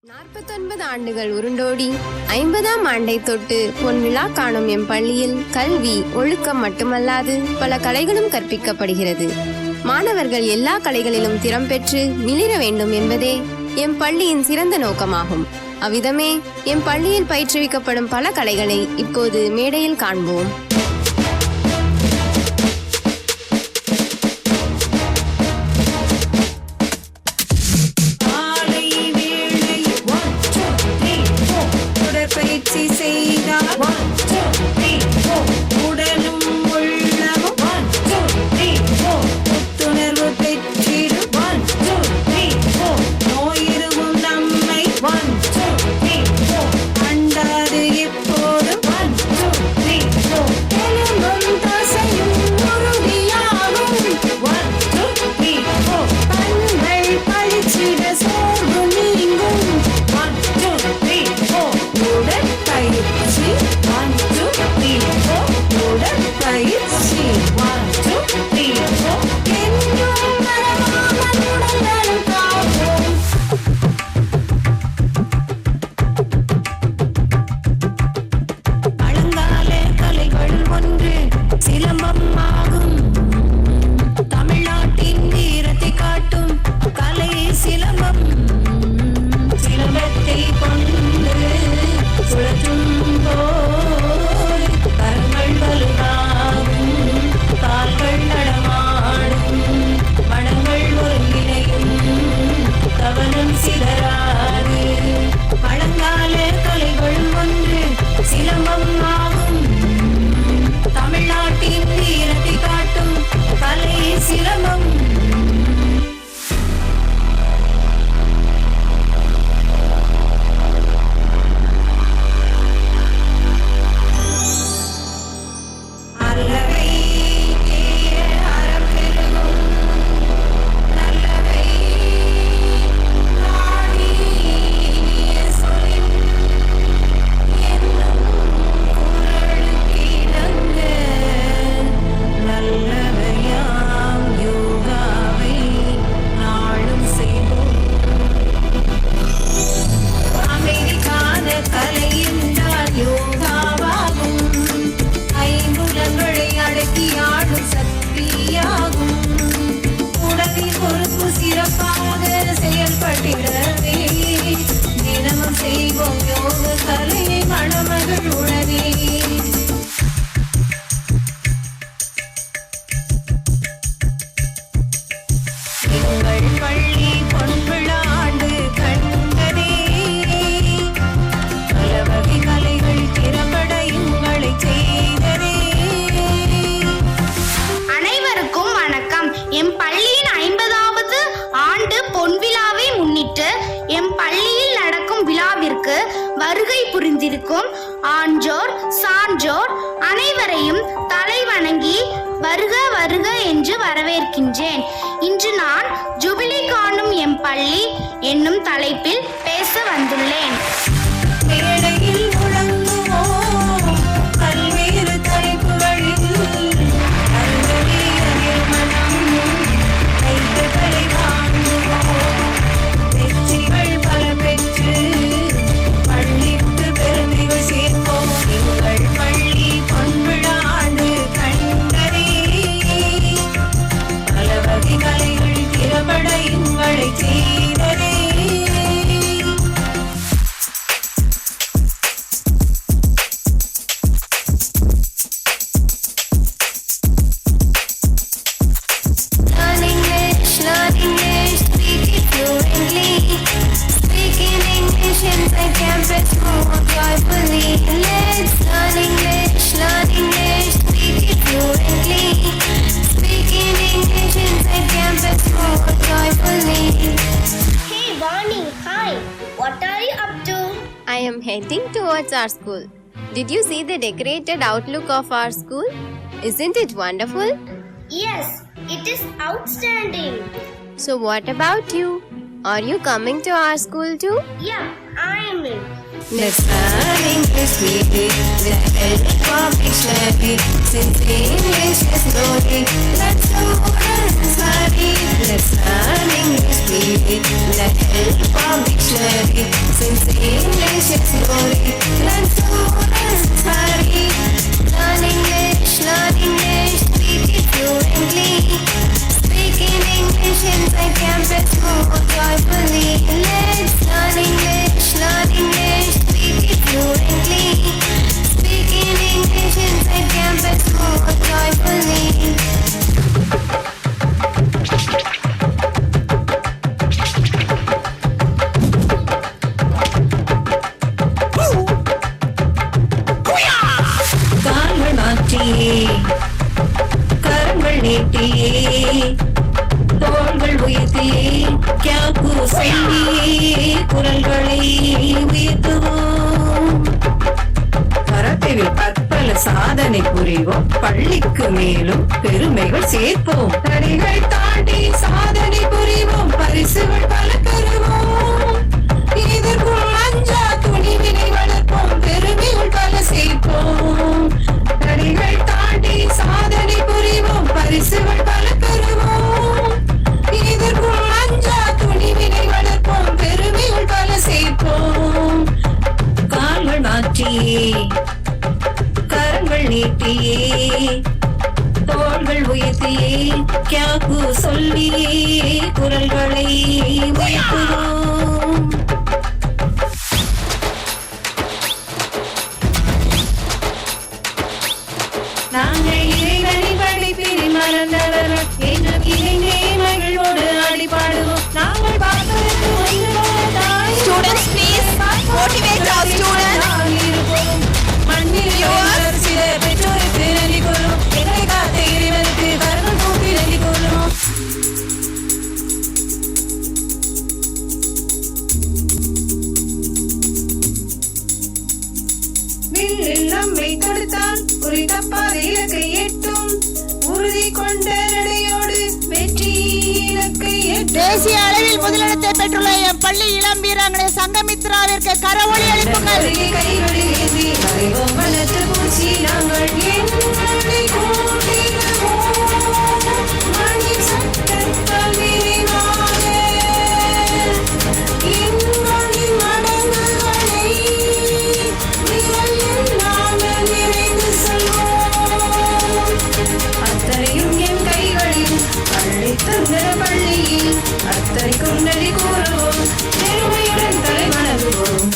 49 ஆண்டுகள் உருண்டோடி 50ஆம் ஆண்டை தொட்டு பொன் விழா காணும் எம் பள்ளியில் கல்வி ஒழுக்கம் மட்டுமல்லாது பல கலைகளும் கற்பிக்கப்படுகிறது. மாணவர்கள் எல்லா கலைகளிலும் திறம் பெற்று மிளிர வேண்டும் என்பதே எம் பள்ளியின் சிறந்த நோக்கமாகும். அவ்விதமே எம் பள்ளியில் பயிற்றுவிக்கப்படும் பல கலைகளை இப்போது மேடையில் காண்போம். வருகை புரிந்திருக்கும் ஆன்றோர் சான்றோர் அனைவரையும் தலை வணங்கி வருக வருக என்று வரவேற்கின்றேன். இன்று நான் ஜூபிலி காணும் எம் பள்ளி என்னும் தலைப்பில் பேச வந்துள்ளேன். I am heading towards our school. Did you see the decorated outlook of our school? Isn't it wonderful? Yes, it is outstanding. So what about you? Are you coming to our school too? Yeah, I am in. Let's learn English with the help of dictionary. Since English is slowly, let's study. Let's learn English with the help of dictionary. Since English is slowly, let's study. Learn English, speak it fluently. Speaking English inside campus more joyfully. Let's learn English, speak it fluently. Speaking English inside campus more joyfully. கால்கள் மாற்றியே கரங்கள் நீட்டியே தோள்கள் உயர்த்தியே கியாக்கு சொல்லியே குரல்களை உயர்த்துவோம். கராத்தேவில் பற்பல சாதனை புரிவோம். பள்ளிக்கு மேலும் பெருமைகள் சேர்ப்போம். தடைகள் தாண்டி சாதனை புரிவோம். பரிசுகள் பல பெறுவோம். இதற்குள் அஞ்சா துணிவினை வளர்ப்போம். பெருமைகள் பல சேர்ப்போம். தடைகள் தாண்டி சாதனை புரிவோம். பரிசுகள் பல பெறுவோம். இதற்குள் அஞ்சா துணிவினை வளர்ப்போம். பெருமைகள் பல சேர்ப்போம். கால்கள் மாற்றியே கரங்கள் நீட்டியே தோள்கள் உயர்த்தியே கியாக்கு சொல்லியே குரல்களை உயர்த்துவோம். நாங்கள் இறைவனின் படைப்பினை மறந்தவர்கள் என்றும் இணைந்தே மகிழ்வோடு ஆடி பாடுவோம். நாங்கள் பார்ப்பதற்கு Students, please motivate our students. மண்ணில் சில பெற்றோருக்கு நன்றி கூறும். எங்களை காத்த இறைவனுக்கு கரங்கள் கூப்பி நன்றி கூறும். விண்ணில் நம்மை கொடுத்தான் குறித்த பாதையிலக்கை எட்டும். உறுதி கொண்ட நடையோடு வெற்றி இலக்கை எட்டும். தேசிய அளவில் முதலிடத்தை பெற்றுள்ள என் பள்ளி இளம் வீராங்கனை சங்கமித்ராவிற்கு கரவொலி அளிப்புங்கள். கைகளில் ஏந்தி வரைவோம் வளர்த்து பூச்சி நாங்கள் எண்ணி கூட்டிடுவோம். மணி சட்டத்தால் விரிவாக இன்பனின் மடங்குகளை விரல் எண்ணாமல் நிறைந்து செல்வோம். அத்தனையும் என் கைகளில் பள்ளி தந்த பள்ளியில் அத்தனைக்கும் நன்றி கூறுவோம். பெருமையுடன் தலை வணங்குவோம்.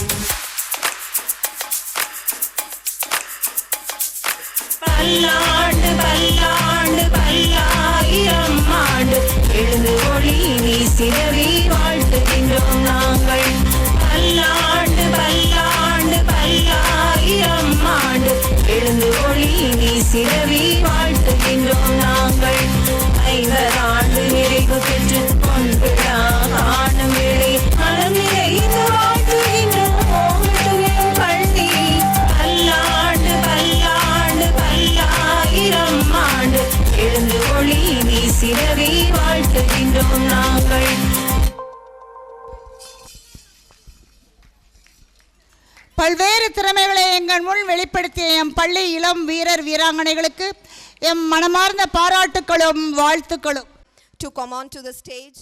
பல்லாண்டு பல்லாண்டு பல்லாயிரம் ஆண்டு எழுந்து ஒளி வீசிடவே வாழ்த்துகின்றோம் நாங்கள். பல்லாண்டு பல்லாண்டு பல்லாயிரம் ஆண்டு எழுந்து ஒளி வீசிடவே வாழ்த்துகின்றோம் நாங்கள். 50 ஆண்டு நிறைவு பெற்று பொன்விழா காணும் வேளை மனம் நிறைந்து வாழ்த்துகின்றோம் பள்ளி. பல்லாண்டு பல்லாண்டு பல்லாயிரம் ஆண்டு எழுந்து ஒளி வீசிடவே வாழ்த்துகின்றோம் நாங்கள். பல்வேறு திறமைகளை எங்கள் முன் வெளிப்படுத்திய எம் பள்ளி இளம் வீரர் வீராங்கனைகளுக்கு எம் மனமார்ந்த பாராட்டுக்களும் வாழ்த்துக்களும். To come on to the stage.